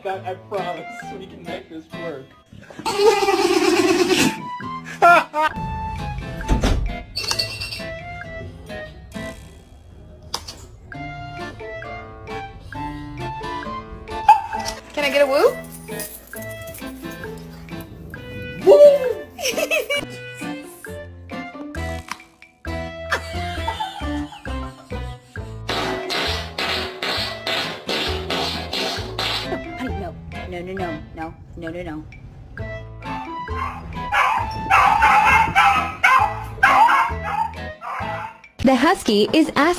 that, I promise. We can make this work. Can I get a woo? Woo! Honey, no. No, no, no. No, no, no, no. The husky is asking